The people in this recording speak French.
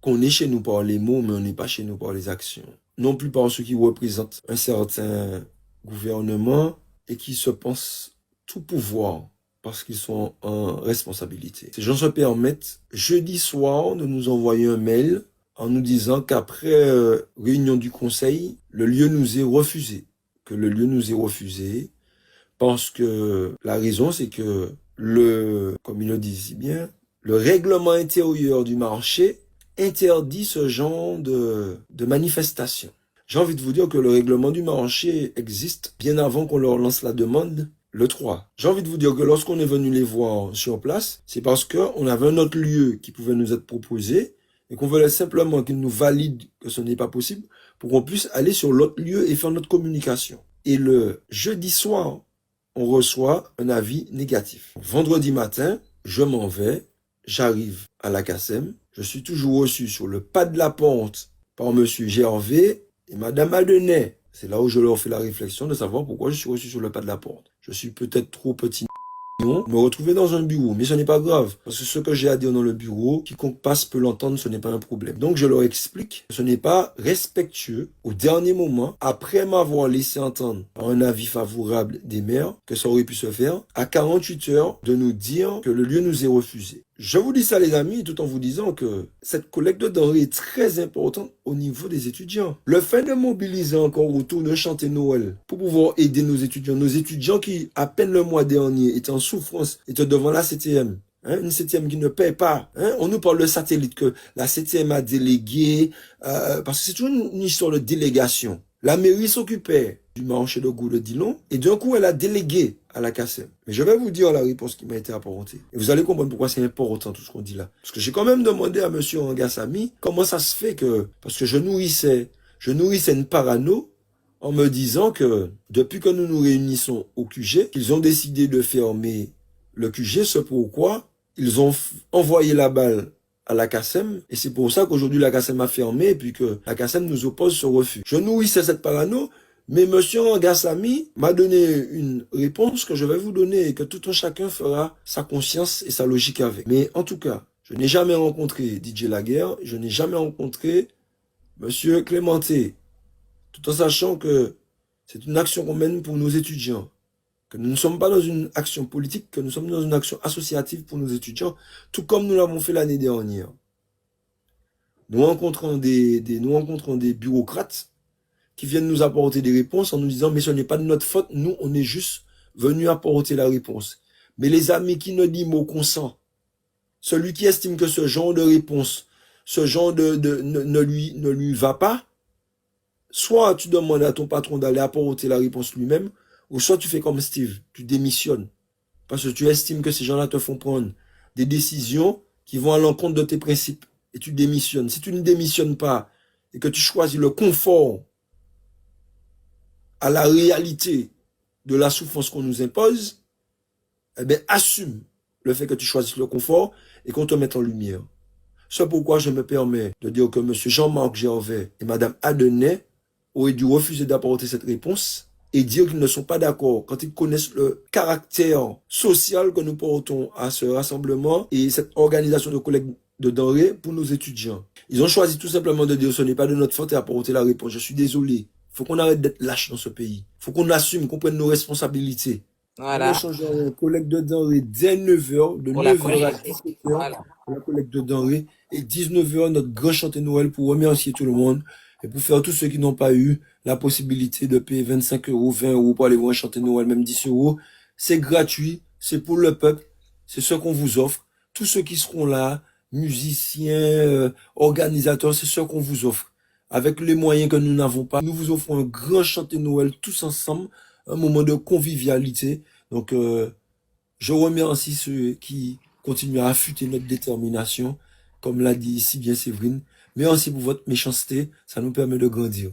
qu'on est chez nous par les mots, mais on n'est pas chez nous par les actions. Non plus par ceux qui représentent un certain gouvernement et qui se pensent tout pouvoir parce qu'ils sont en responsabilité. Ces gens se permettent, jeudi soir, de nous envoyer un mail en nous disant qu'après réunion du conseil, le lieu nous est refusé. Que le lieu nous est refusé parce que la raison, c'est que comme il le dit si bien, le règlement intérieur du marché interdit ce genre de manifestation. J'ai envie de vous dire que le règlement du marché existe bien avant qu'on leur lance la demande le 3. J'ai envie de vous dire que lorsqu'on est venu les voir sur place, c'est parce qu'on avait un autre lieu qui pouvait nous être proposé et qu'on voulait simplement qu'ils nous valident que ce n'est pas possible pour qu'on puisse aller sur l'autre lieu et faire notre communication. Et le jeudi soir, on reçoit un avis négatif. Vendredi matin, je m'en vais, j'arrive à la CACEM, je suis toujours reçu sur le pas de la porte par monsieur Gervais et madame Adenay. C'est là où je leur fais la réflexion de savoir pourquoi je suis reçu sur le pas de la porte. Je suis peut-être trop petit me retrouver dans un bureau, mais ce n'est pas grave, parce que ce que j'ai à dire dans le bureau, quiconque passe peut l'entendre, ce n'est pas un problème. Donc je leur explique que ce n'est pas respectueux au dernier moment, après m'avoir laissé entendre par un avis favorable des maires, que ça aurait pu se faire, à 48 heures, de nous dire que le lieu nous est refusé. Je vous dis ça les amis, tout en vous disant que cette collecte de denrées est très importante au niveau des étudiants. Le fait de mobiliser encore autour de chanter Noël pour pouvoir aider nos étudiants qui, à peine le mois dernier, étaient en souffrance, étaient devant la CTM. Une CTM qui ne paie pas. On nous parle de satellite que la CTM a délégué, parce que c'est toujours une histoire de délégation. La mairie s'occupait du marché de Goules de Dillon et d'un coup elle a délégué à la CACEM. Mais je vais vous dire la réponse qui m'a été apportée. Et vous allez comprendre pourquoi c'est important tout ce qu'on dit là. Parce que j'ai quand même demandé à monsieur Angassami comment ça se fait que, parce que je nourrissais une parano en me disant que depuis que nous nous réunissons au QG, qu'ils ont décidé de fermer le QG, c'est pourquoi ils ont envoyé la balle à la CACEM, et c'est pour ça qu'aujourd'hui la CACEM a fermé, et puis que la CACEM nous oppose ce refus. Je nourrissais cette parano, mais monsieur Angassami m'a donné une réponse que je vais vous donner, et que tout un chacun fera sa conscience et sa logique avec. Mais en tout cas, je n'ai jamais rencontré DJ Laguerre, je n'ai jamais rencontré monsieur Clémenté, tout en sachant que c'est une action qu'on mène pour nos étudiants, que nous ne sommes pas dans une action politique, que nous sommes dans une action associative pour nos étudiants, tout comme nous l'avons fait l'année dernière. Nous rencontrons des bureaucrates qui viennent nous apporter des réponses en nous disant « mais ce n'est pas de notre faute, nous on est juste venus apporter la réponse ». Mais les amis qui ne disent mot consent, celui qui estime que ce genre de réponse, ce genre ne lui va pas, soit tu demandes à ton patron d'aller apporter la réponse lui-même, ou soit tu fais comme Steve, tu démissionnes. Parce que tu estimes que ces gens-là te font prendre des décisions qui vont à l'encontre de tes principes. Et tu démissionnes. Si tu ne démissionnes pas et que tu choisis le confort à la réalité de la souffrance qu'on nous impose, eh bien, assume le fait que tu choisisses le confort et qu'on te mette en lumière. C'est pourquoi je me permets de dire que M. Jean-Marc Gervais et Mme Adenay auraient dû refuser d'apporter cette réponse et dire qu'ils ne sont pas d'accord quand ils connaissent le caractère social que nous portons à ce rassemblement et cette organisation de collecte de denrées pour nos étudiants. Ils ont choisi tout simplement de dire ce n'est pas de notre faute et apporter la réponse. Je suis désolé. Il faut qu'on arrête d'être lâche dans ce pays. Il faut qu'on assume, qu'on prenne nos responsabilités. Voilà. On échange une collecte de denrées dès 9h, de 9h à 17h, voilà. pour la collecte de denrées, et 19h, notre grand chanté Noël pour remercier tout le monde et pour faire tous ceux qui n'ont pas eu la possibilité de payer 25 euros, 20 euros pour aller voir chanter Noël, même 10 euros. C'est gratuit, c'est pour le peuple, c'est ce qu'on vous offre. Tous ceux qui seront là, musiciens, organisateurs, c'est ce qu'on vous offre. Avec les moyens que nous n'avons pas, nous vous offrons un grand chanté Noël tous ensemble, un moment de convivialité. Donc, je remercie ceux qui continuent à affûter notre détermination, comme l'a dit si bien Séverine. Merci pour votre méchanceté, ça nous permet de grandir.